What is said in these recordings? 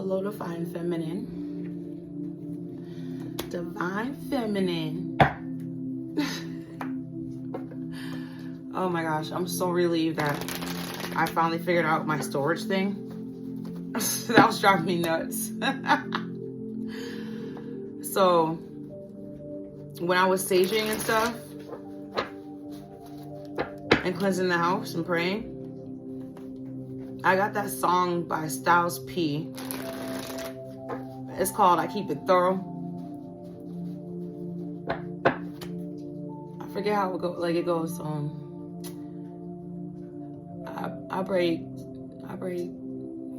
Hello, Divine Feminine. Divine Feminine. Oh my gosh, I'm so relieved that I finally figured out my storage thing. That was driving me nuts. So, when I was saging and stuff, and cleansing the house and praying, I got that song by Styles P. It's called I Keep It Thorough. I forget how it goes. Like it goes, I break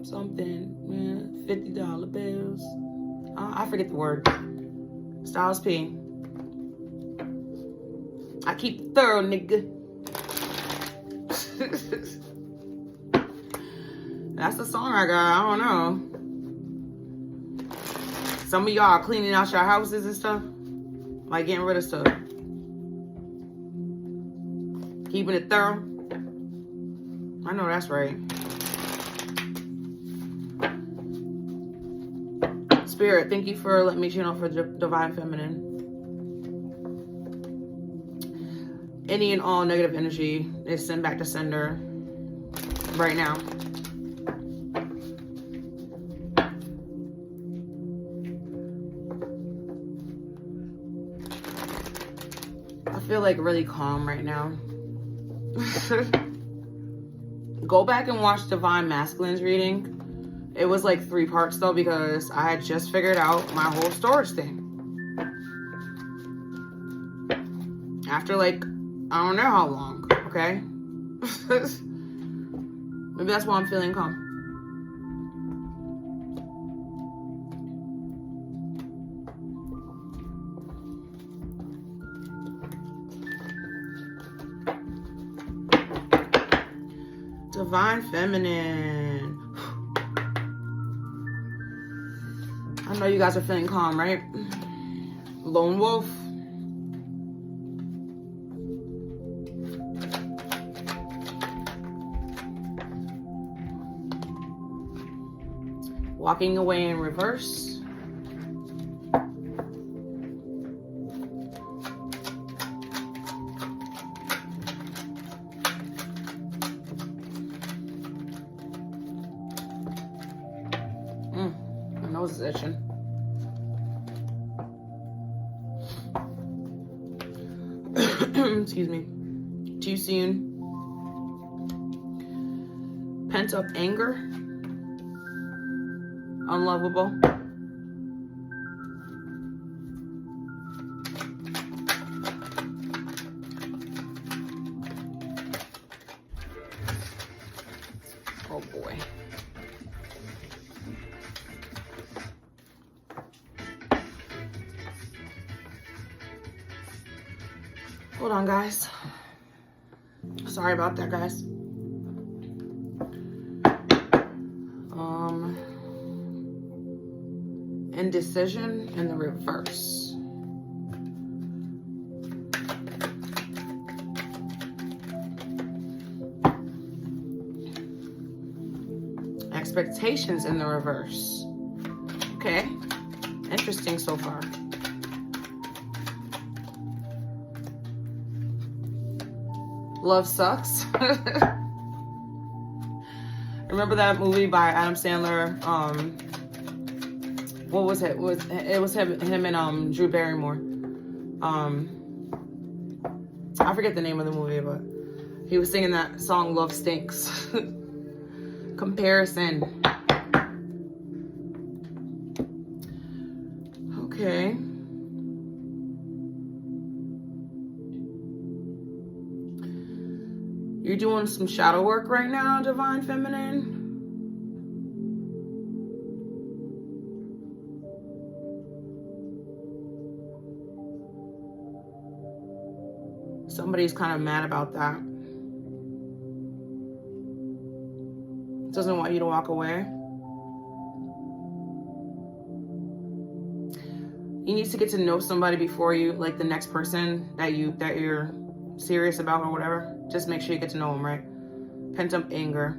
something, man, $50 bills. I forget the word. Styles P. I keep it thorough, nigga. That's the song I got. I don't know. Some of y'all are cleaning out your houses and stuff. Like getting rid of stuff. Keeping it thorough. I know that's right. Spirit, thank you for letting me channel for the Divine Feminine. Any and all negative energy is sent back to sender right now. I feel like really calm right now. Go back and watch Divine Masculine's reading. It was like 3 parts though, because I had just figured out my whole storage thing. After like, I don't know how long, okay? Maybe that's why I'm feeling calm. Divine Feminine. I know you guys are feeling calm, right? Lone Wolf. Walking away in reverse. My nose is itching. Excuse me. Too soon. Pent up anger. Unlovable. Oh boy. Hold on, guys. Sorry about that, guys. Indecision in the reverse. Expectations in the reverse. Okay. Interesting so far. Love sucks. Remember that movie by Adam Sandler? What was it? It was him and Drew Barrymore. I forget the name of the movie, but he was singing that song "Love Stinks." Comparison. Okay. You're doing some shadow work right now, Divine Feminine. Somebody's kind of mad about that. Doesn't want you to walk away. You need to get to know somebody before you, like the next person that you're serious about or whatever. Just make sure you get to know them, right? Pent up anger.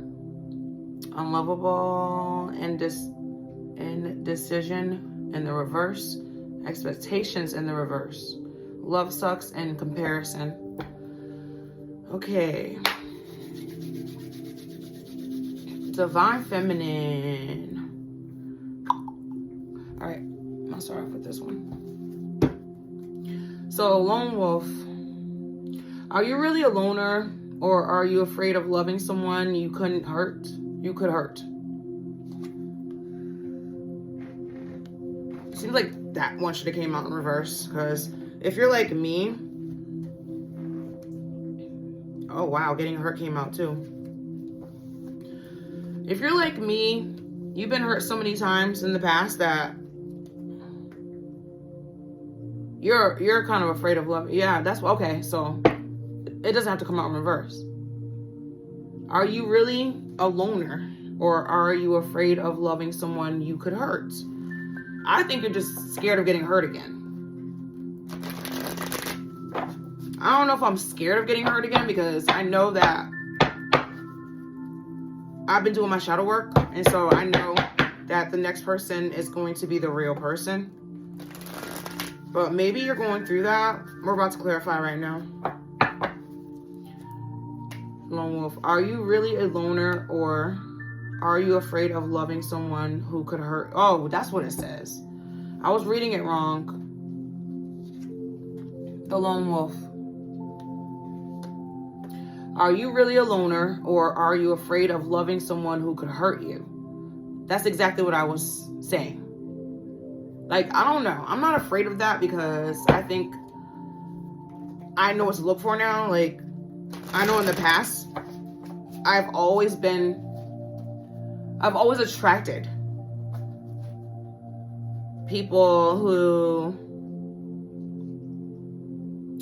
Unlovable and indecision in the reverse, expectations in the reverse, love sucks and comparison. Okay. Divine Feminine. All right, I'm gonna start off with this one. So, Lone Wolf. Are you really a loner, or are you afraid of loving someone you could hurt? Seems like that one should have came out in reverse, because if you're like me, oh wow, getting hurt came out too. If you're like me, you've been hurt so many times in the past that you're kind of afraid of love. Yeah, that's okay. So it doesn't have to come out in reverse. Are you really a loner, or are you afraid of loving someone you could hurt? I think you're just scared of getting hurt again. I don't know if I'm scared of getting hurt again, because I know that I've been doing my shadow work, and so I know that the next person is going to be the real person. But maybe you're going through that. We're about to clarify right now. Lone Wolf, are you really a loner, or are you afraid of loving someone who could hurt? Oh, that's what it says. I was reading it wrong. The Lone Wolf. Are you really a loner, or are you afraid of loving someone who could hurt you? That's exactly what I was saying. Like, I don't know. I'm not afraid of that, because I think I know what to look for now. Like, I know in the past, I've always attracted people who,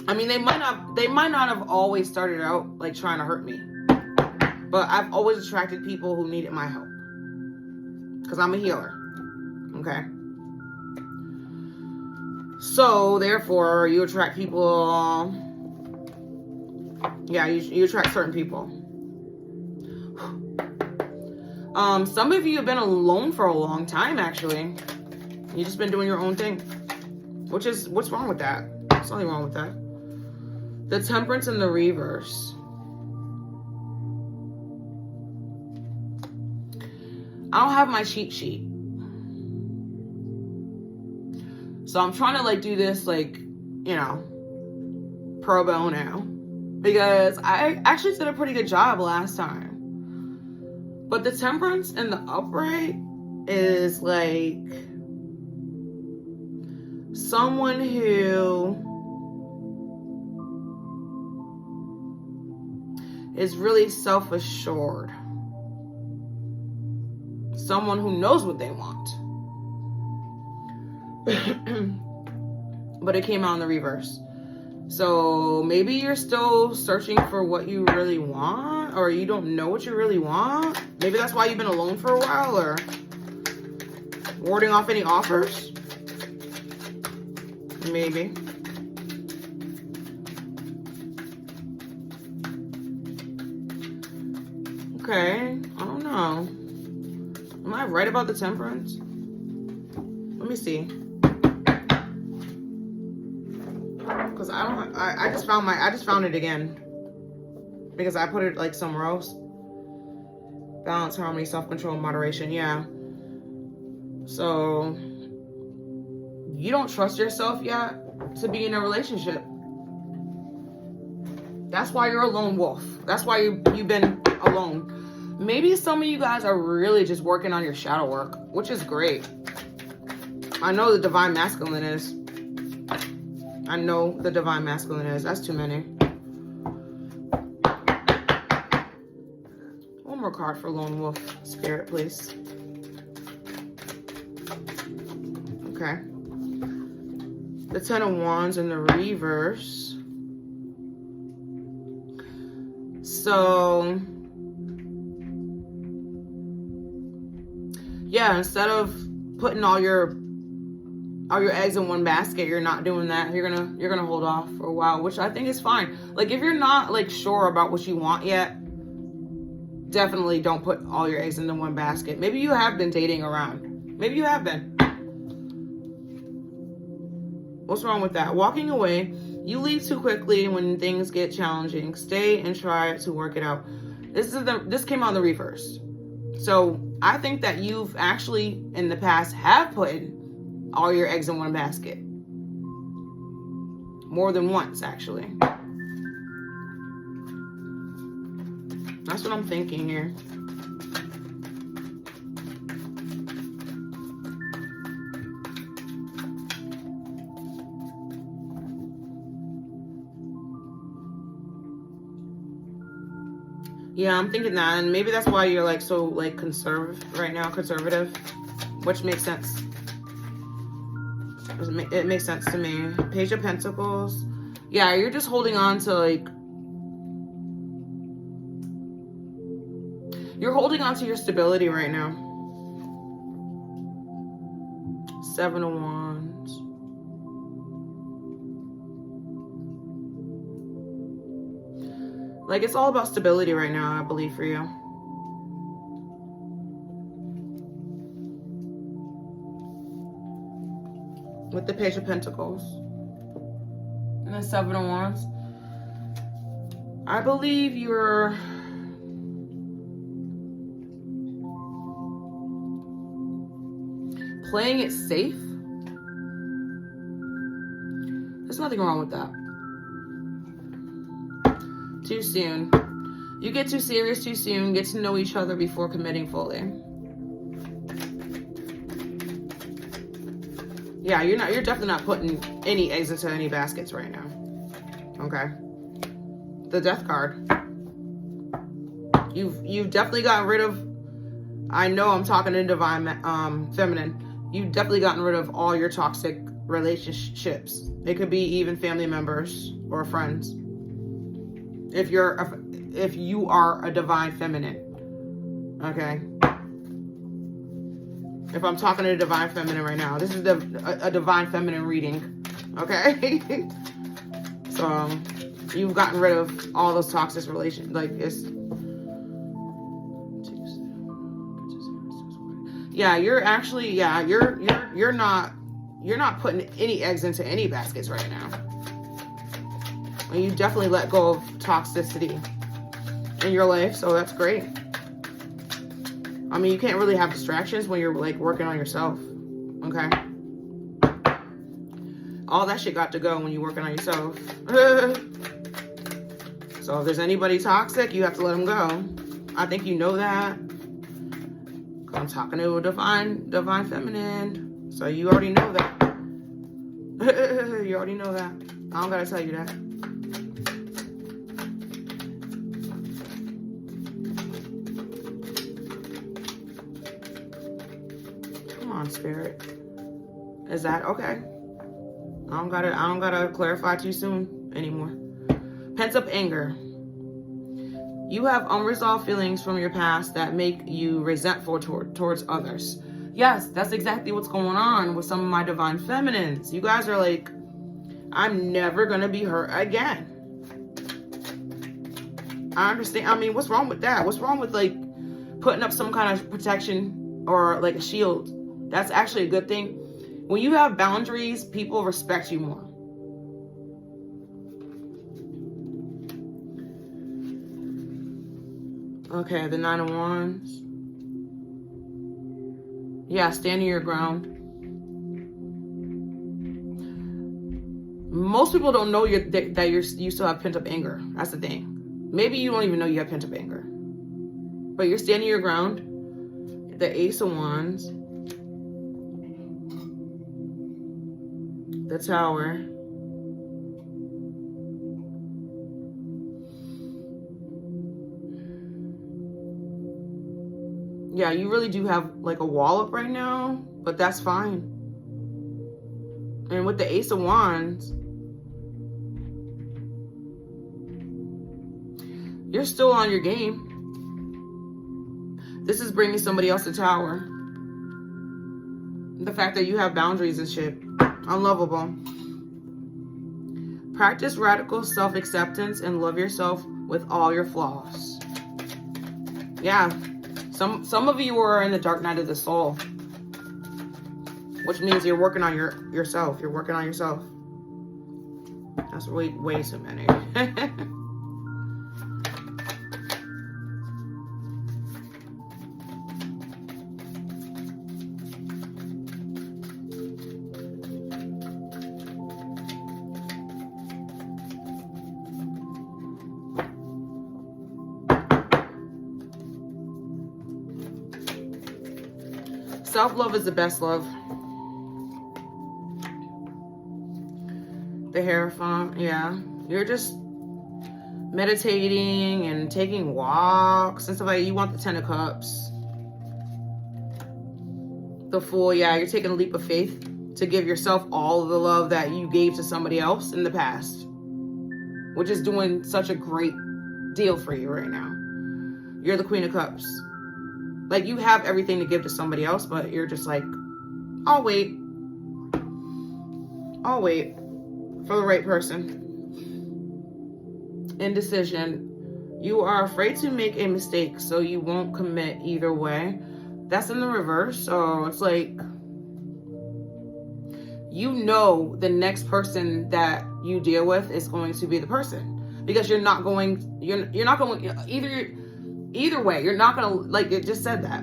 I mean, they might not have always started out like trying to hurt me, but I've always attracted people who needed my help, because I'm a healer. Okay. So therefore, you attract people. Yeah, you attract certain people. Some of you have been alone for a long time, actually. You've just been doing your own thing. What's wrong with that? There's nothing wrong with that. The Temperance in the reverse. I don't have my cheat sheet. So I'm trying to like do this like, you know, pro bono, because I actually did a pretty good job last time. But the Temperance in the upright is like someone who is really self-assured. Someone who knows what they want. But it came out in the reverse. So maybe you're still searching for what you really want, or you don't know what you really want. Maybe that's why you've been alone for a while, or warding off any offers. Maybe. Okay, I don't know. Am I right about the Temperance? Let me see. Because I just found it again. Because I put it like somewhere else. Balance, harmony, self-control, moderation, yeah. So you don't trust yourself yet to be in a relationship. That's why you're a lone wolf. That's why you've been alone. Maybe some of you guys are really just working on your shadow work, which is great. I know the Divine Masculine is. I know the Divine Masculine is. That's too many. One more card for Lone Wolf Spirit, please. Okay. The Ten of Wands in the reverse. So, yeah, instead of putting all your eggs in one basket, you're not doing that. You're gonna hold off for a while, which I think is fine. Like, if you're not like sure about what you want yet, definitely don't put all your eggs into one basket. Maybe you have been dating around. Maybe you have been. What's wrong with that? Walking away. You leave too quickly when things get challenging. Stay and try to work it out. This came on the reverse. So I think that you've actually in the past have put all your eggs in one basket. More than once, actually. That's what I'm thinking here. Yeah, I'm thinking that, and maybe that's why you're like so like conservative right now, which makes sense. It makes sense to me. Page of Pentacles. Yeah, you're just holding on to like, you're holding on to your stability right now. 7 of Wands. Like, it's all about stability right now, I believe, for you. With the Page of Pentacles. And the 7 of Wands. I believe you're... playing it safe. There's nothing wrong with that. Too soon. You get too serious too soon. Get to know each other before committing fully. Yeah, you're definitely not putting any eggs into any baskets right now. Okay. The Death card. You've definitely gotten rid of, I know I'm talking to Divine Feminine. You've definitely gotten rid of all your toxic relationships. It could be even family members or friends. If you are a Divine Feminine, okay. If I'm talking to a Divine Feminine right now, this is a Divine Feminine reading, okay. So you've gotten rid of all those toxic relations. Like it's, yeah, you're actually, yeah, you're not putting any eggs into any baskets right now. And you definitely let go of toxicity in your life, so that's great. I mean, you can't really have distractions when you're like working on yourself, okay? All that shit got to go when you're working on yourself. So if there's anybody toxic, you have to let them go. I think you know that. I'm talking to a divine feminine, so you already know that. You already know that. I don't gotta tell you that. Come on, Spirit. Is that okay? I don't gotta clarify too soon anymore. Pent up anger. You have unresolved feelings from your past that make you resentful towards others. Yes, that's exactly what's going on with some of my Divine Feminines. You guys are like, I'm never gonna be hurt again. I understand. I mean, what's wrong with that? What's wrong with like putting up some kind of protection or like a shield? That's actually a good thing. When you have boundaries, people respect you more. Okay, the 9 of Wands. Yeah, standing your ground. Most people don't know that you still have pent up anger. That's the thing. Maybe you don't even know you have pent up anger. But you're standing your ground. The Ace of Wands. The Tower. Yeah, you really do have like a wall up right now, but that's fine. And with the Ace of Wands, you're still on your game. This is bringing somebody else to Tower. The fact that you have boundaries and shit. Unlovable. Practice radical self-acceptance and love yourself with all your flaws. Yeah. Some of you are in the dark night of the soul. which means you're working on yourself. You're working on yourself. That's way too many. Self-love is the best love. The Hierophant, yeah. You're just meditating and taking walks and stuff like that. You want the 10 of Cups. The Fool, yeah. You're taking a leap of faith to give yourself all of the love that you gave to somebody else in the past, which is doing such a great deal for you right now. You're the Queen of Cups. Like, you have everything to give to somebody else, but you're just like, I'll wait. I'll wait for the right person. Indecision. You are afraid to make a mistake, so you won't commit either way. That's in the reverse. So it's like, you know the next person that you deal with is going to be the person, because you're not going either way. You're not gonna, like it just said that,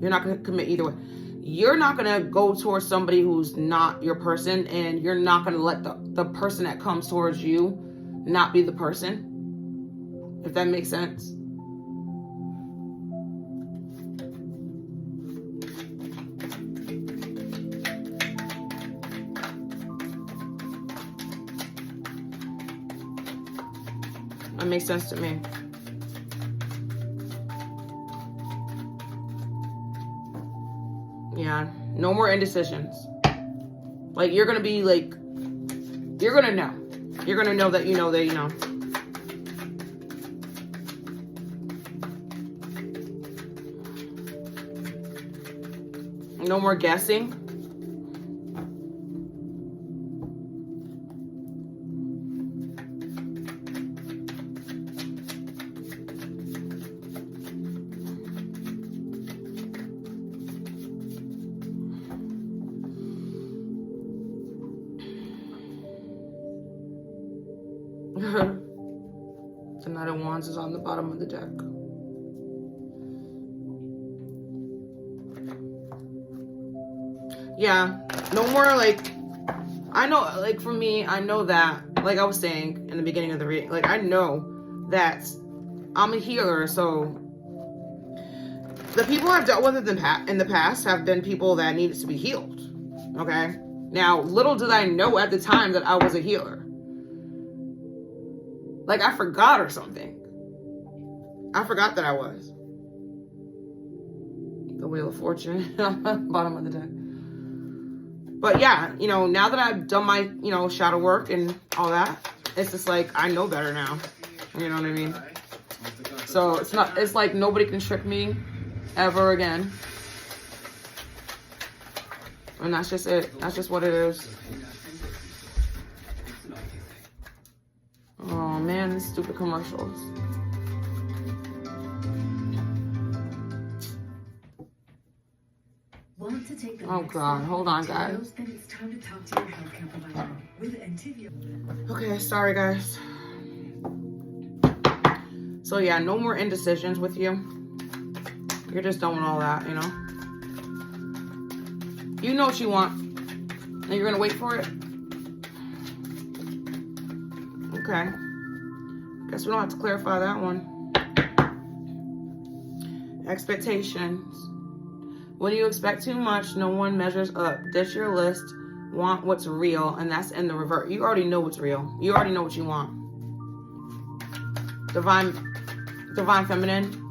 you're not gonna commit either way. You're not gonna go towards somebody who's not your person, and you're not gonna let the person that comes towards you not be the person, if that makes sense. That makes sense to me. Yeah, no more indecisions. Like, you're gonna be like, you're gonna know. You're gonna know that you know that you know. No more guessing. The Knight of Wands is on the bottom of the deck. Yeah, no more, like, I know, like, for me, I know that, like I was saying in the beginning of the reading, like, I know that I'm a healer, so the people I've dealt with in the past have been people that needed to be healed, okay? Now, little did I know at the time that I was a healer. Like, I forgot or something. I forgot that I was. The Wheel of Fortune, bottom of the deck. But yeah, you know, now that I've done my, you know, shadow work and all that, it's just like, I know better now. You know what I mean? So it's like nobody can trick me ever again. And that's just it. That's just what it is. Oh man, these stupid commercials. Oh god, hold on guys. Okay, sorry guys. So yeah, no more indecisions with you. You're just done with all that, you know. You know what you want, and you're gonna wait for it. Okay. Guess we don't have to clarify that one. Expectations. When you expect too much, no one measures up. Ditch your list. Want what's real, and that's in the revert. You already know what's real. You already know what you want. Divine Feminine.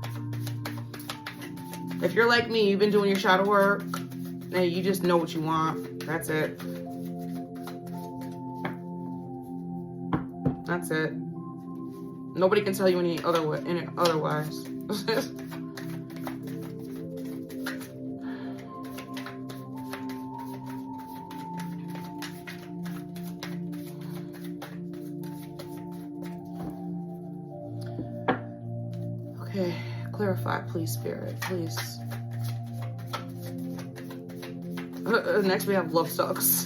If you're like me, you've been doing your shadow work, and you just know what you want. That's it. That's it. Nobody can tell you any otherwise. Okay, clarify, please, Spirit, please. Next we have love sucks.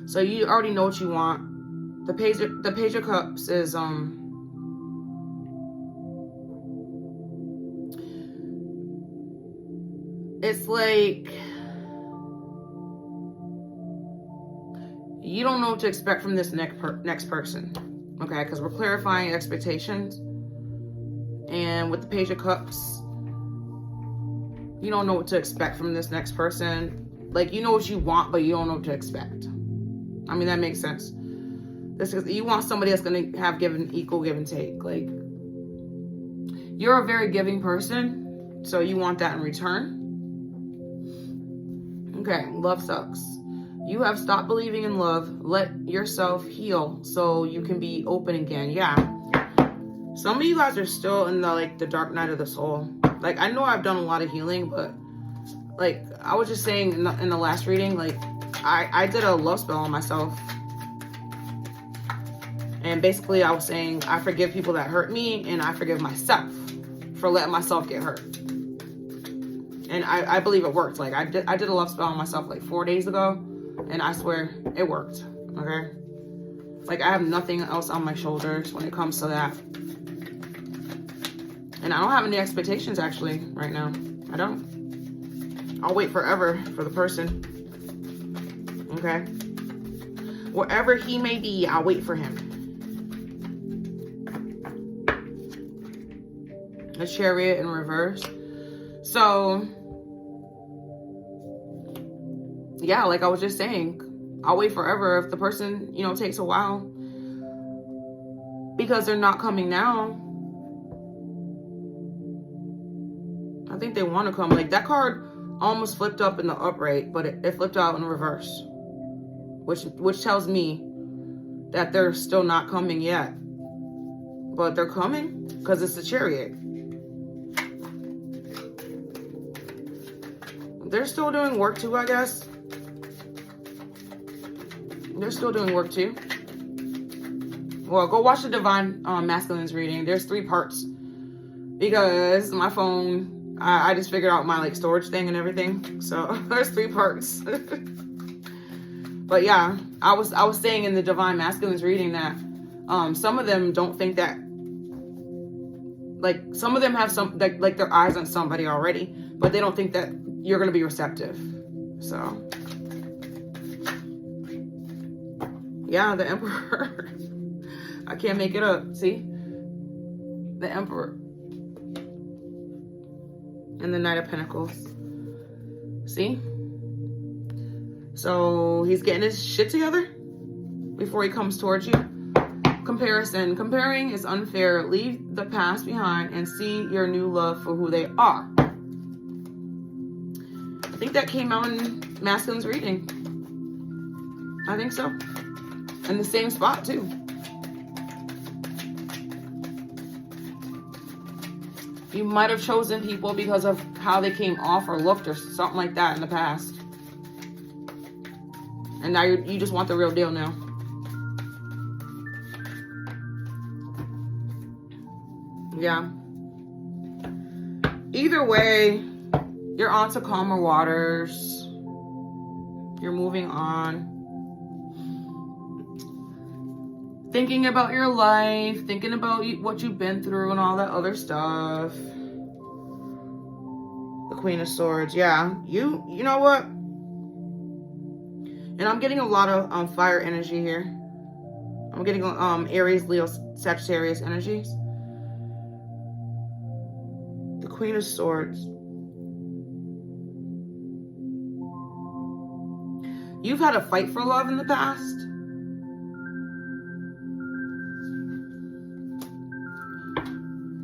So you already know what you want. The Page of Cups is it's like you don't know what to expect from this next person, okay? Because we're clarifying expectations, and with the Page of Cups, you don't know what to expect from this next person. Like, you know what you want, but you don't know what to expect. I mean, that makes sense. You want somebody that's going to have equal give and take. Like, you're a very giving person, so you want that in return. Okay, love sucks. You have stopped believing in love. Let yourself heal so you can be open again. Yeah. Some of you guys are still in the dark night of the soul. Like, I know I've done a lot of healing, but like I was just saying in the last reading, like I did a love spell on myself. And basically I was saying I forgive people that hurt me, and I forgive myself for letting myself get hurt. And I believe it worked. Like I did a love spell on myself like 4 days ago, and I swear it worked. Okay? Like, I have nothing else on my shoulders when it comes to that. And I don't have any expectations actually right now. I don't. I'll wait forever for the person. Okay? Wherever he may be, I'll wait for him. The Chariot in reverse. So, yeah, like I was just saying, I'll wait forever if the person, takes a while. Because they're not coming now. I think they want to come. Like, that card almost flipped up in the upright, but it flipped out in reverse. Which tells me that they're still not coming yet. But they're coming because it's the Chariot. They're still doing work too, I guess. They're still doing work too. Well, go watch the Divine Masculines reading. There's 3 parts. Because my phone, I just figured out my storage thing and everything. So there's 3 parts. But yeah, I was saying in the Divine Masculines reading that some of them don't think that, like, some of them have like their eyes on somebody already, but they don't think that you're going to be receptive. So yeah, the Emperor. I can't make it up. See? The Emperor. And the Knight of Pentacles. See? So he's getting his shit together before he comes towards you. Comparison. Comparing is unfair. Leave the past behind and see your new love for who they are. I think that came out in Masculine's reading. I think so. In the same spot too. You might have chosen people because of how they came off or looked or something like that in the past. And now you just want the real deal now. Yeah. Either way, you're on to calmer waters. You're moving on. Thinking about your life, thinking about what you've been through and all that other stuff. The Queen of Swords, yeah. You know what? And I'm getting a lot of fire energy here. I'm getting Aries, Leo, Sagittarius energies. The Queen of Swords. You've had a fight for love in the past.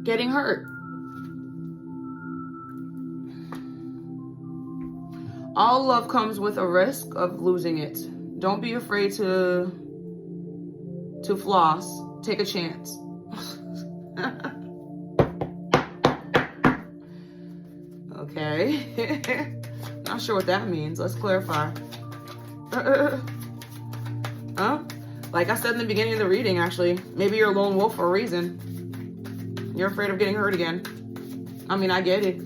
Getting hurt. All love comes with a risk of losing it. Don't be afraid to floss. Take a chance. Okay. Not sure what that means. Let's clarify. Like I said in the beginning of the reading, actually, maybe you're a lone wolf for a reason. You're afraid of getting hurt again. I mean, I get it.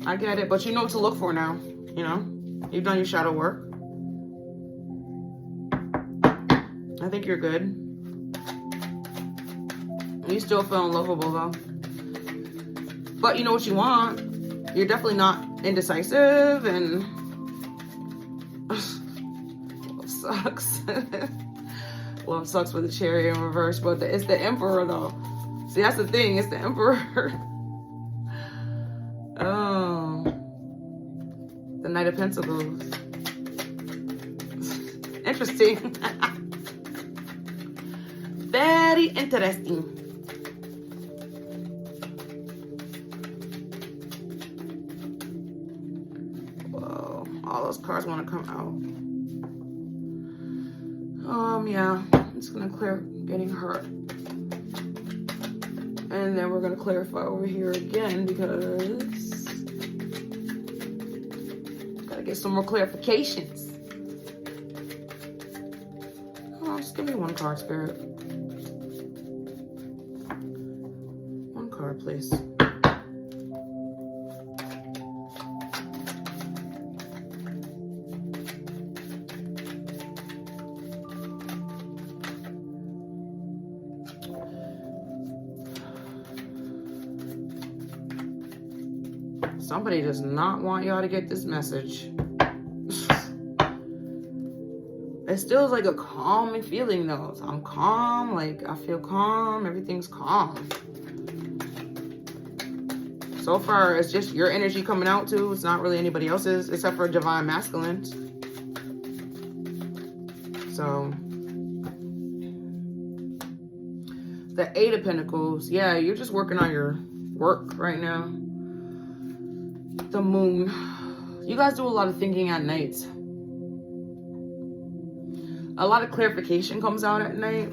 I get it, but you know what to look for now, you know? You've done your shadow work. I think you're good. You still feel unlovable, though. But you know what you want. You're definitely not indecisive, and love sucks. Love sucks with the Chariot in reverse, but it's the Emperor, though. See, that's the thing. It's the Emperor. Oh. The Knight of Pentacles. Interesting. Very interesting. Whoa. All those cards want to come out. Yeah. I'm just going to clear getting hurt. And then we're going to clarify over here again because gotta get some more clarifications. Oh, just give me one card, Spirit. One card, please. Somebody does not want y'all to get this message. It still is like a calming feeling though. So I'm calm, like I feel calm, everything's calm. So far, it's just your energy coming out too. It's not really anybody else's, except for Divine Masculine. So, the Eight of Pentacles. Yeah, you're just working on your work right now. The Moon. You guys do a lot of thinking at night. A lot of clarification comes out at night.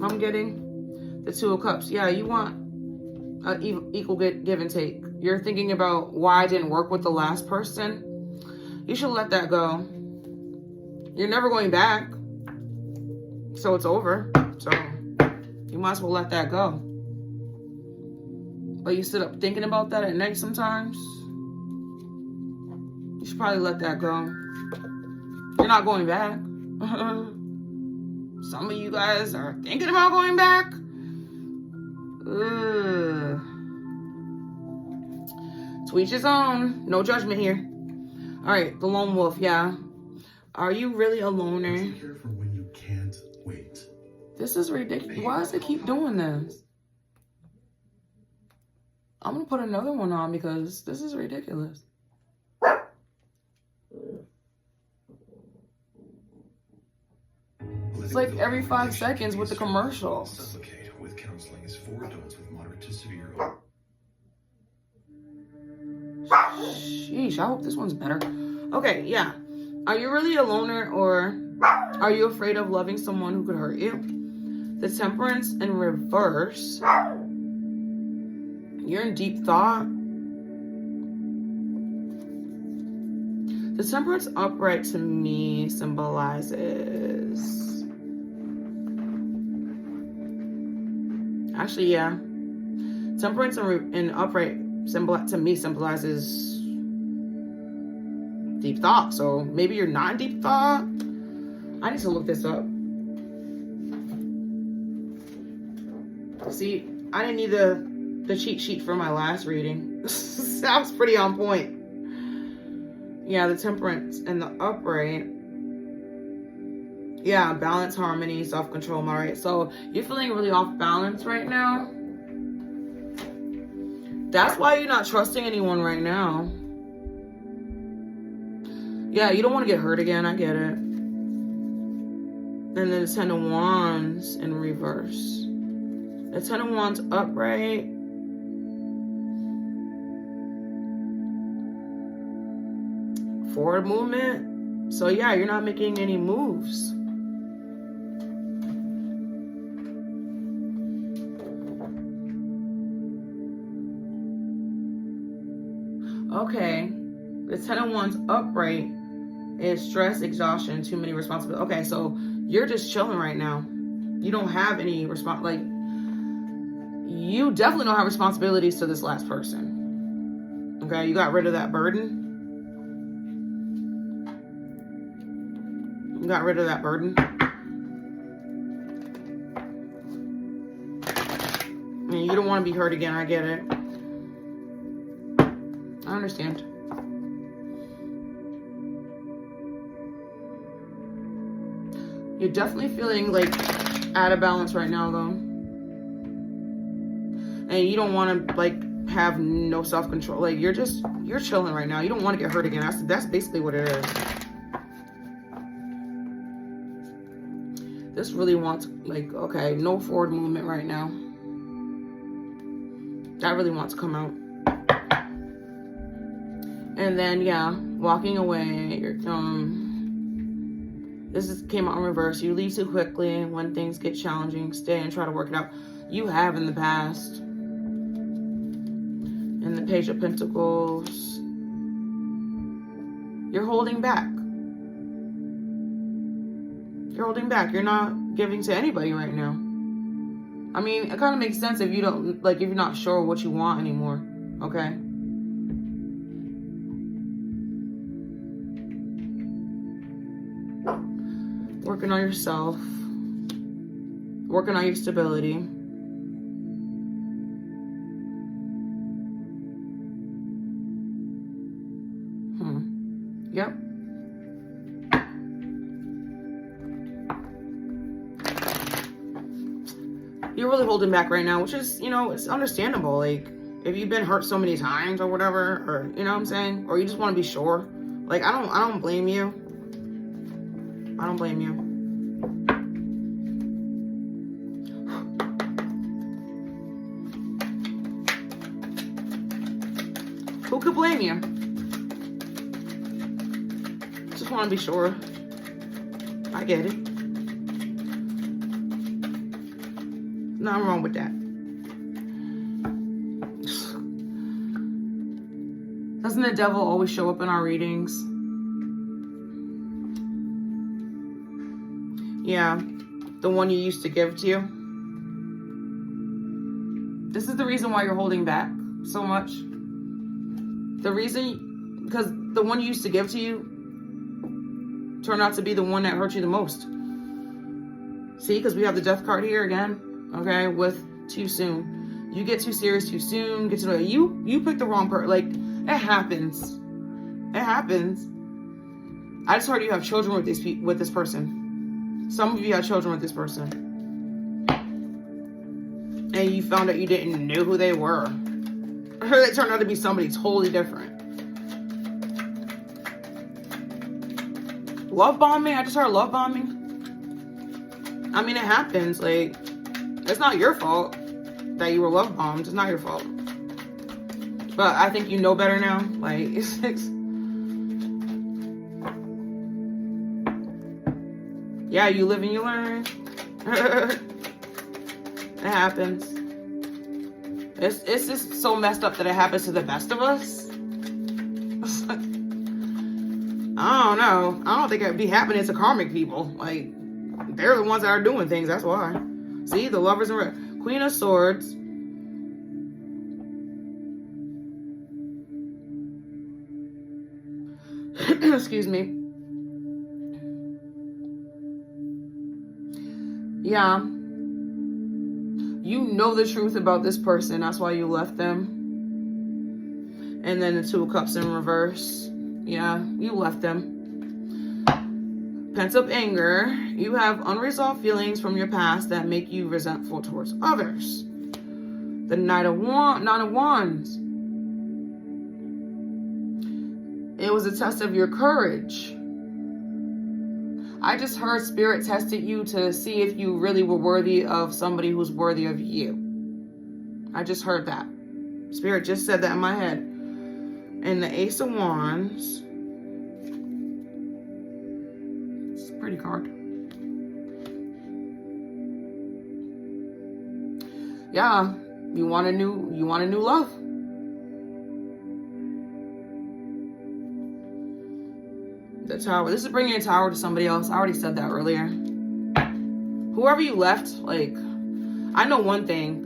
I'm getting the Two of Cups. Yeah, you want an equal give and take. You're thinking about why I didn't work with the last person. You should let that go. You're never going back. So it's over. So you might as well let that go. But you sit up thinking about that at night sometimes. You should probably let that go. You're not going back. Some of you guys are thinking about going back. To each his own. No judgment here. All right, the Lone Wolf. Yeah. Are you really a loner? Care for when you can't wait. This is ridiculous. Why does it keep doing this? I'm gonna put another one on because this is ridiculous. It's like every 5 seconds with the commercials. Supplicate with counseling is for adults with moderate to severe. Sheesh, I hope this one's better. Okay, yeah. Are you really a loner, or are you afraid of loving someone who could hurt you? The Temperance in reverse. You're in deep thought. The Temperance upright to me symbolizes... Actually, yeah. Temperance in upright to me symbolizes deep thought. So maybe you're not in deep thought. I need to look this up. See, I didn't need the cheat sheet for my last reading. That was pretty on point. Yeah, the Temperance and the upright. Yeah, balance, harmony, self-control, moderate. So you're feeling really off balance right now. That's why you're not trusting anyone right now. Yeah, you don't want to get hurt again. I get it. And then the Ten of Wands in reverse. The Ten of Wands upright. Forward movement. So yeah, you're not making any moves. Okay, the Ten of Wands upright is stress, exhaustion, too many responsibilities. Okay, so you're just chilling right now. You don't have any you definitely don't have responsibilities to this last person. Okay, you got rid of that burden. You got rid of that burden. And you don't want to be hurt again. I get it. I understand. You're definitely feeling like out of balance right now, though. And you don't want to like have no self-control. Like you're chilling right now. You don't want to get hurt again. That's basically what it is. This really wants like, okay, no forward movement right now. That really wants to come out. And then yeah, walking away. This came out in reverse. You leave too quickly when things get challenging. Stay and try to work it out. You have in the past. And the Page of Pentacles. You're holding back. You're holding back. You're not giving to anybody right now. I mean, it kind of makes sense if you don't, like, if you're not sure what you want anymore. Okay? Working on yourself. Working on your stability. Yep. You're really holding back right now, which is, you know, it's understandable. Like, if you've been hurt so many times or whatever, or, you know what I'm saying? Or you just want to be sure. Like, I don't blame you. I don't blame you. Who could blame you? Just want to be sure. I get it. Nothing wrong with that. Doesn't the devil always show up in our readings? Yeah, the one you used to give to you. This is the reason why you're holding back so much. The reason, because the one you used to give to you turned out to be the one that hurt you the most. See, because we have the Death card here again. Okay, with too soon. You get too serious too soon. Get to know you picked the wrong person. Like, it happens. It happens. I just heard you have children with this person. Some of you had children with this person. And you found out you didn't know who they were. It turned out to be somebody totally different. Love bombing? I just heard love bombing. I mean, it happens. Like, it's not your fault that you were love bombed. It's not your fault. But I think you know better now. Like, yeah, you live and you learn. It happens. It's just so messed up that it happens to the best of us. I don't know. I don't think it'd be happening to karmic people. Like, they're the ones that are doing things. That's why. See, the Lovers in Red. Queen of Swords. Excuse me. Yeah. You know the truth about this person. That's why you left them. And then the Two of Cups in reverse. Yeah, you left them. Pent-up anger. You have unresolved feelings from your past that make you resentful towards others. The Nine of Wands. It was a test of your courage. I just heard Spirit tested you to see if you really were worthy of somebody who's worthy of you. I just heard that. Spirit just said that in my head. And the Ace of Wands. It's a pretty card. Yeah, you want a new love. The Tower. This is bringing a tower to somebody else. I already said that earlier. whoever you left, like, I know one thing.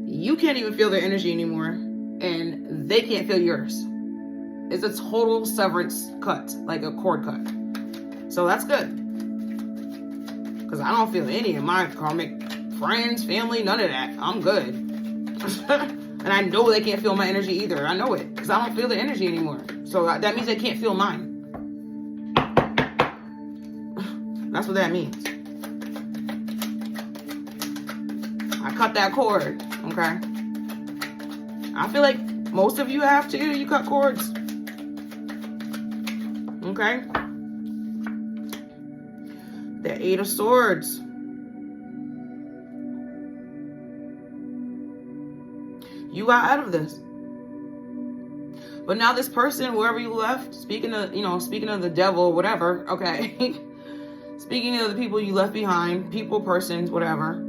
You can't even feel their energy anymore, and they can't feel yours. It's a total severance cut, like a cord cut. So that's good. Because I don't feel any of my karmic friends, family, none of that. I'm good. And I know they can't feel my energy either. I know it, because I don't feel the energy anymore. So that means they can't feel mine. That's what that means. I cut that cord, okay? I feel like most of you have too. You cut cords. Okay? The Eight of Swords. You got out of this. But now this person, whoever you left, speaking of the devil, whatever, okay? Speaking of the people you left behind, people, persons, whatever,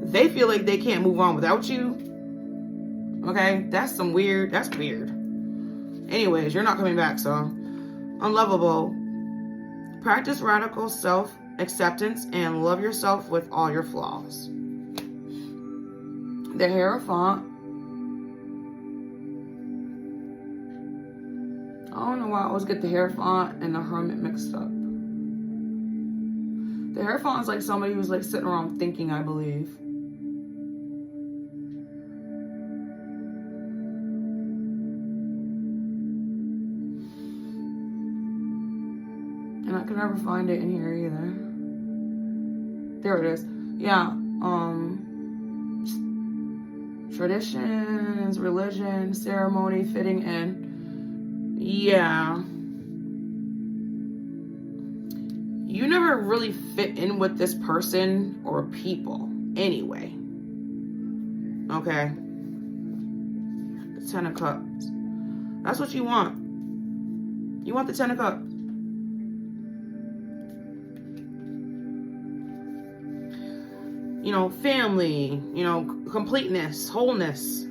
they feel like they can't move on without you. Okay? That's weird. Anyways, you're not coming back, so. Unlovable. Practice radical self-acceptance and love yourself with all your flaws. The Hierophant. I don't know why I always get the Hierophant and the Hermit mixed up. The Hierophant is like somebody who's like sitting around thinking, I believe. And I can never find it in here either. There it is. Yeah. Traditions, religion, ceremony, fitting in. Yeah. You never really fit in with this person or people anyway. Okay. The Ten of Cups. That's what you want. You want the Ten of Cups. You know, family, you know, completeness, wholeness.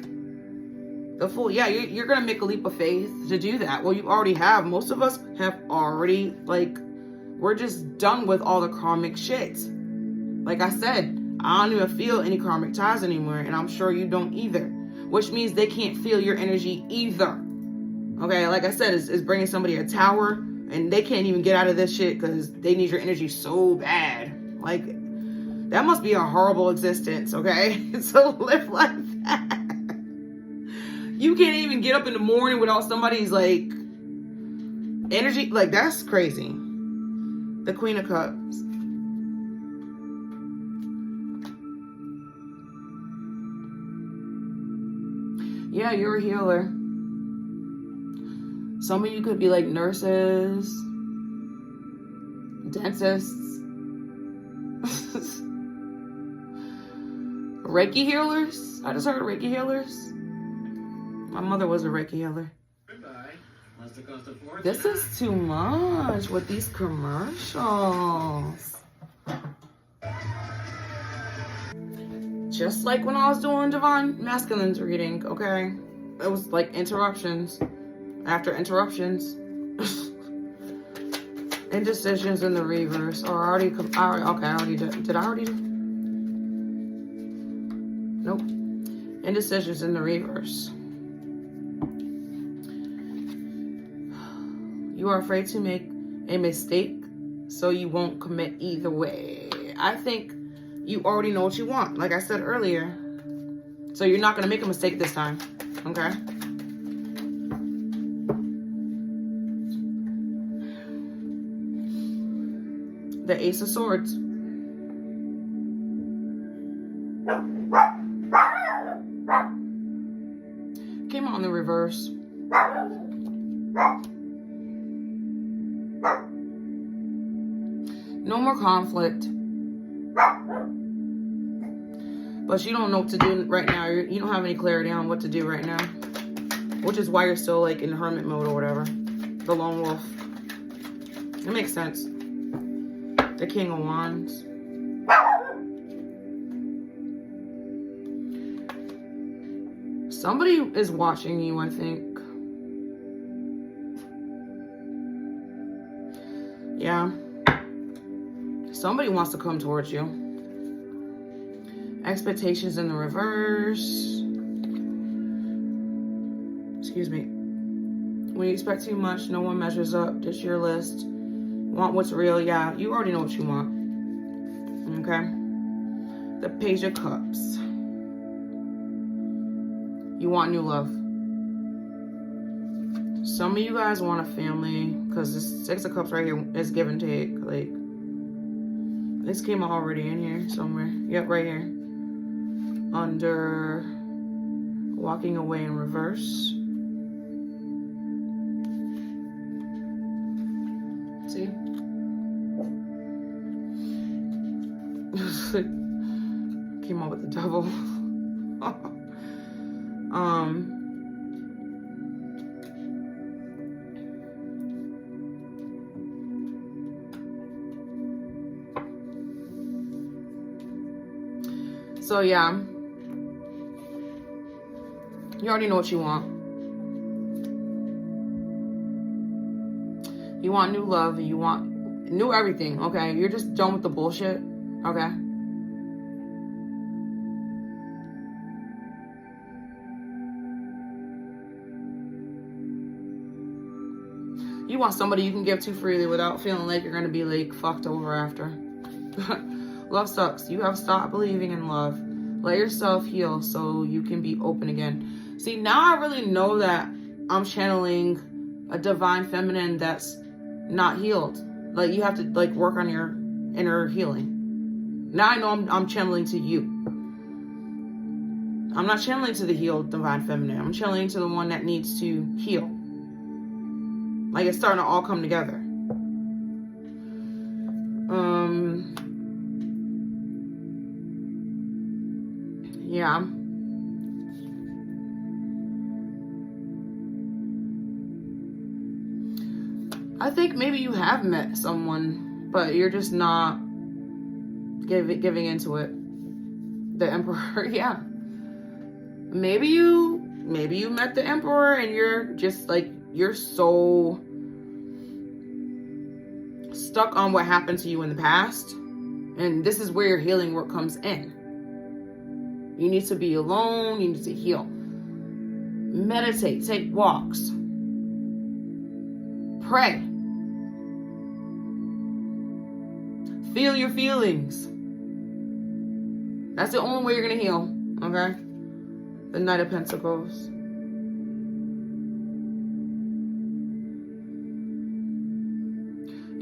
The full, yeah, you're going to make a leap of faith to do that. Well, you already have. Most of us have already, like, we're just done with all the karmic shit. Like I said, I don't even feel any karmic ties anymore, and I'm sure you don't either. Which means they can't feel your energy either. Okay, like I said, it's bringing somebody a tower, and they can't even get out of this shit because they need your energy so bad. Like, that must be a horrible existence, okay? To live like that. You can't even get up in the morning without somebody's, like, energy. Like, that's crazy. The Queen of Cups. Yeah, you're a healer. Some of you could be like nurses, dentists, Reiki healers. I just heard Reiki healers. My mother was a Reiki healer. This is too much with these commercials. Just like when I was doing Divine Masculines reading, okay? It was like interruptions after interruptions. Indecisions in the reverse. Or I already did I already do? Nope. Indecisions in the reverse. You are afraid to make a mistake, so you won't commit either way. I think you already know what you want, like I said earlier. So you're not going to make a mistake this time, okay? The Ace of Swords. Came out in the reverse. No more conflict. But you don't know what to do right now. You don't have any clarity on what to do right now. Which is why you're still like in hermit mode or whatever. The lone wolf. It makes sense. The King of Wands. Somebody is watching you, I think. Yeah. Somebody wants to come towards you. Expectations in the reverse. Excuse me. When you expect too much, no one measures up. Just your list. Want what's real? Yeah, you already know what you want. Okay? The Page of Cups. You want new love. Some of you guys want a family, because this Six of Cups right here is give and take. Like, this came already in here somewhere. Yep, right here. Under walking away in reverse. See? Came out with the devil. So yeah, you already know what you want. You want new love, you want new everything, okay? You're just done with the bullshit, okay? You want somebody you can give to freely without feeling like you're gonna be like fucked over after. Love sucks. You have stopped believing in love. Let yourself heal so you can be open again. See, now I really know that I'm channeling a divine feminine that's not healed. Like, you have to like work on your inner healing. Now I know I'm channeling to you. I'm not channeling to the healed divine feminine. I'm channeling to the one that needs to heal. Like, it's starting to all come together. Yeah. I think maybe you have met someone, but you're just not giving into it. The Emperor, yeah. Maybe you met the Emperor and you're just like, you're so stuck on what happened to you in the past. And this is where your healing work comes in. You need to be alone. You need to heal. Meditate. Take walks. Pray. Feel your feelings. That's the only way you're going to heal. Okay? The Knight of Pentacles.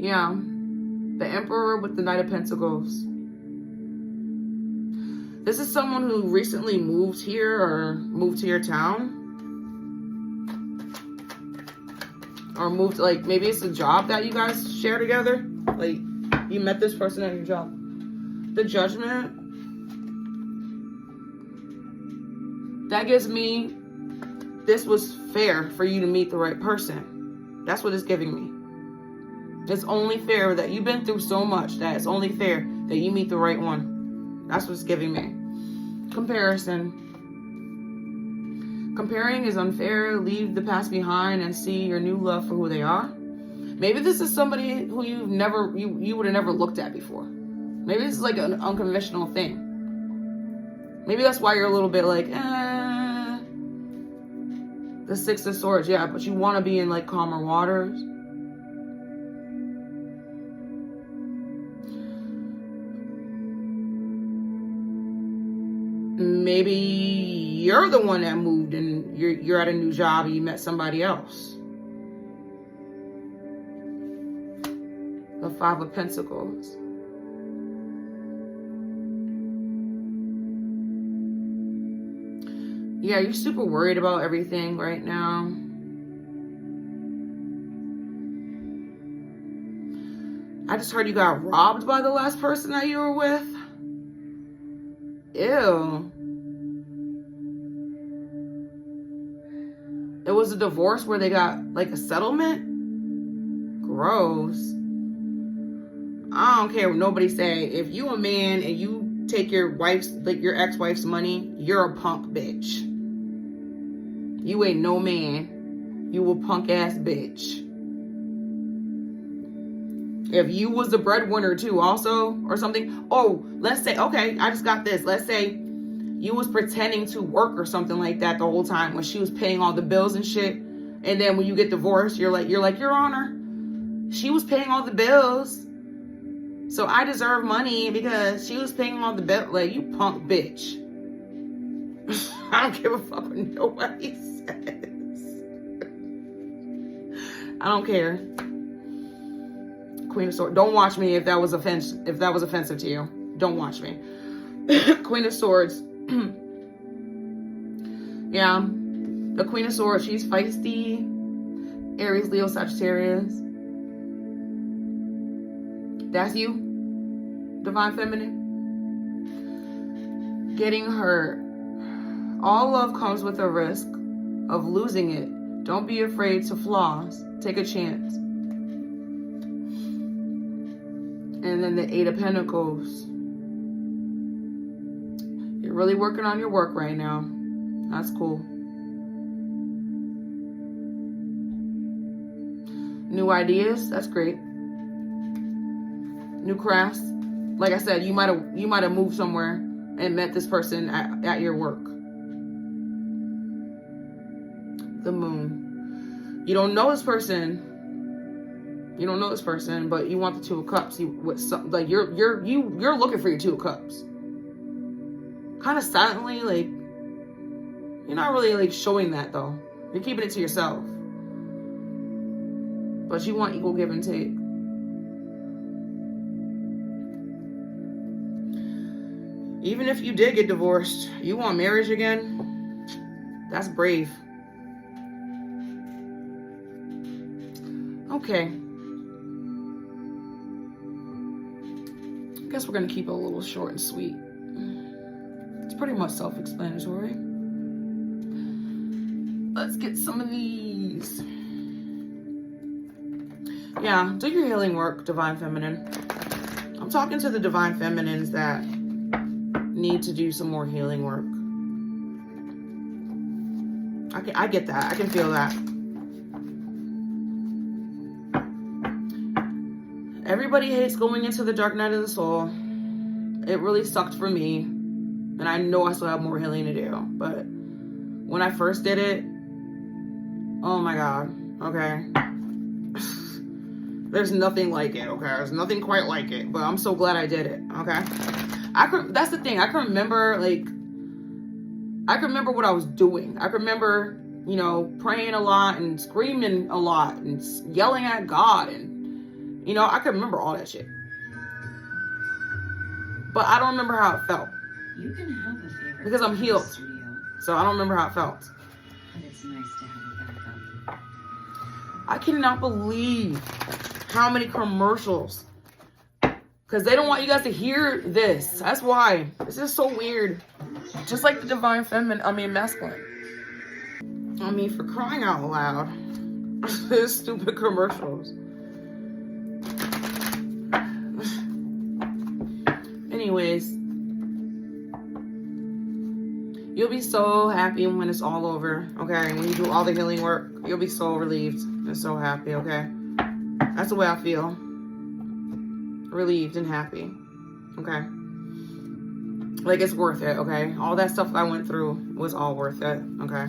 Yeah. The Emperor with the Knight of Pentacles. This is someone who recently moved here or moved to your town. Or moved, like, maybe it's a job that you guys share together. Like, you met this person at your job. The Judgment. That gives me, this was fair for you to meet the right person. That's what it's giving me. It's only fair that you've been through so much that it's only fair that you meet the right one. That's what it's giving me. Comparison. Comparing is unfair. Leave the past behind and see your new love for who they are. Maybe this is somebody who you would have never looked at before. Maybe this is like an unconventional thing. Maybe that's why you're a little bit like, The Six of Swords, yeah, but you want to be in like calmer waters. Maybe you're the one that moved and you're at a new job and you met somebody else. The Five of Pentacles. Yeah, you're super worried about everything right now. I just heard you got robbed by the last person that you were with. Ew. It was a divorce where they got like a settlement? Gross. I don't care what nobody say. If you a man and you take your wife's, like your ex-wife's money, you're a punk bitch. You ain't no man. You a punk ass bitch. if you was the breadwinner too also or something. Oh, let's say, okay, I just got this. Let's say you was pretending to work or something like that the whole time when she was paying all the bills and shit. And then when you get divorced, you're like, Your Honor, she was paying all the bills. So I deserve money because she was paying all the bills. Like, you punk bitch. I don't give a fuck what nobody says. I don't care. Queen of Swords. Don't watch me if that was offensive to you. Don't watch me. Queen of Swords. Yeah. The Queen of Swords, she's feisty. Aries, Leo, Sagittarius. That's you, Divine Feminine. Getting hurt. All love comes with a risk of losing it. Don't be afraid to flaws. Take a chance. And then the Eight of Pentacles. You're really working on your work right now. That's cool. New ideas. That's great. New crafts. Like I said, you might have moved somewhere and met this person at your work. The Moon. You don't know this person. But you want the Two of Cups. You're looking for your Two of Cups. Kind of silently, like, you're not really like showing that though. You're keeping it to yourself. But you want equal give and take. Even if you did get divorced, you want marriage again? That's brave. Okay. I guess we're going to keep it a little short and sweet. It's pretty much self-explanatory. Let's get some of these. Yeah, do your healing work, Divine Feminine. I'm talking to the Divine Feminines that need to do some more healing work. I get that. I can feel that. Everybody hates going into the dark night of the soul. It really sucked for me. And I know I still have more healing to do. But when I first did it, oh my God. Okay. There's nothing like it, okay? There's nothing quite like it. But I'm so glad I did it, okay? That's the thing. I can remember, what I was doing. I can remember, praying a lot and screaming a lot and yelling at God. And, I can remember all that shit. But I don't remember how it felt. You can have a favorite because I'm healed. studio, So I don't remember how it felt. but it's nice to have a backup. I cannot believe how many commercials. Because they don't want you guys to hear this. That's why. It's just so weird. Just like the Divine Feminine, masculine. For crying out loud. These stupid commercials. Anyways. You'll be so happy when it's all over, okay? When you do all the healing work, you'll be so relieved and so happy, okay? That's the way I feel. Relieved and happy, okay? Like, it's worth it, okay? All that stuff I went through was all worth it, okay?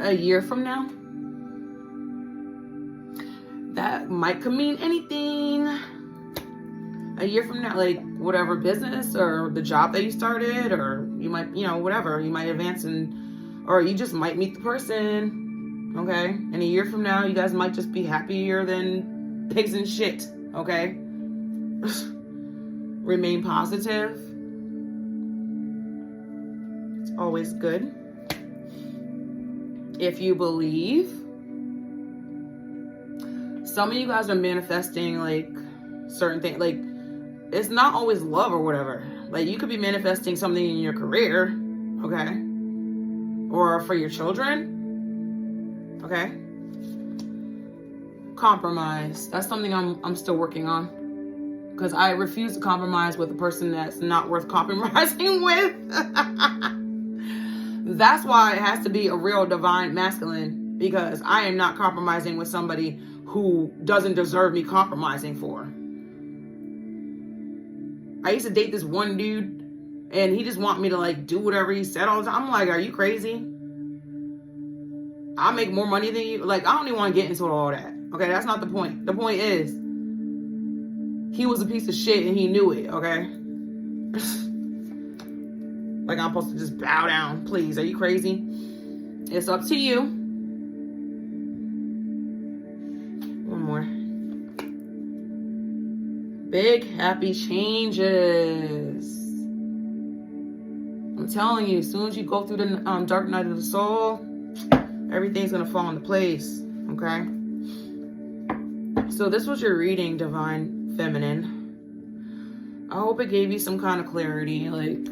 A year from now, that might could mean anything. A year from now, like, whatever business or the job that you started, or you might, whatever, you might advance or you just might meet the person. Okay, and a year from now, you guys might just be happier than pigs in shit. Okay, remain positive. It's always good. If you believe, some of you guys are manifesting like certain things. Like, it's not always love or whatever. Like, you could be manifesting something in your career, okay, or for your children. Okay. Compromise. That's something I'm still working on. Because I refuse to compromise with a person that's not worth compromising with. That's why it has to be a real divine masculine because I am not compromising with somebody who doesn't deserve me compromising for. I used to date this one dude, and he just want me to like do whatever he said all the time. I'm like, are you crazy? I make more money than you. Like, I don't even want to get into all that. Okay, that's not the point. The point is, he was a piece of shit and he knew it, okay? Like, I'm supposed to just bow down. Please, are you crazy? It's up to you. One more. Big happy changes. I'm telling you, as soon as you go through the dark night of the soul, everything's going to fall into place, okay? So this was your reading, Divine Feminine. I hope it gave you some kind of clarity. Like,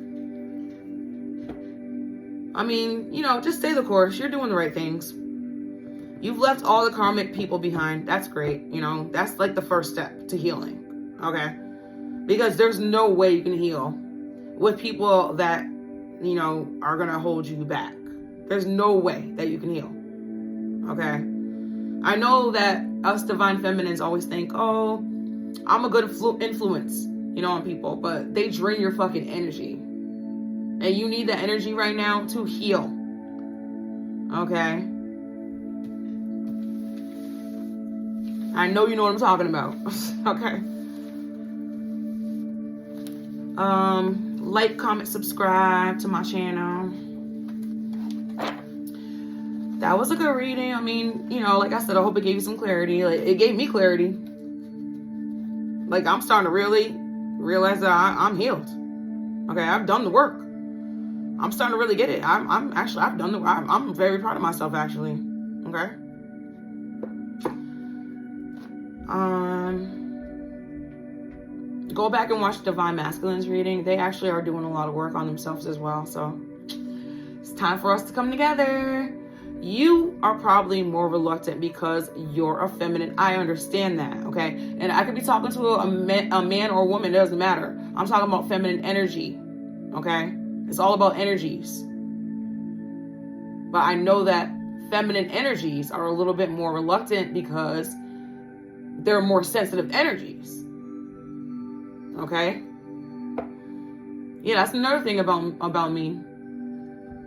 I mean, you know, just stay the course. You're doing the right things. You've left all the karmic people behind. That's great. You know, that's like the first step to healing, okay? Because there's no way you can heal with people that, you know, are going to hold you back. There's no way that you can heal, okay? I know that us Divine Feminines always think, oh, I'm a good influence, you know, on people, but they drain your fucking energy. And you need that energy right now to heal. Okay? I know you know what I'm talking about. Okay? Like, comment, subscribe to my channel. That was a good reading. I mean, you know, like I said, I hope it gave you some clarity. Like, it gave me clarity. Like, I'm starting to really realize that I'm healed. Okay, I've done the work. I'm starting to really get it. I've done the work. I'm very proud of myself, actually. Okay. Go back and watch Divine Masculines reading. They actually are doing a lot of work on themselves as well. So it's time for us to come together. You are probably more reluctant because you're a feminine. I understand that, okay? And I could be talking to a man or a woman. It doesn't matter. I'm talking about feminine energy, okay? It's all about energies. But I know that feminine energies are a little bit more reluctant because they're more sensitive energies, okay? Yeah, that's another thing about me.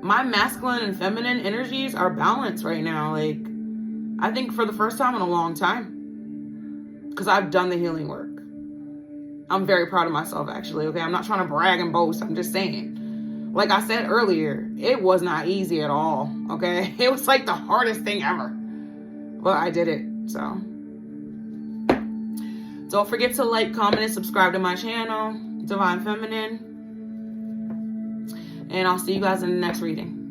My masculine and feminine energies are balanced right now. Like, I think for the first time in a long time. Because I've done the healing work. I'm very proud of myself, actually, okay? I'm not trying to brag and boast. I'm just saying. Like I said earlier, it was not easy at all, okay? It was like the hardest thing ever. But I did it, so. Don't forget to like, comment, and subscribe to my channel, Divine Feminine. And I'll see you guys in the next reading.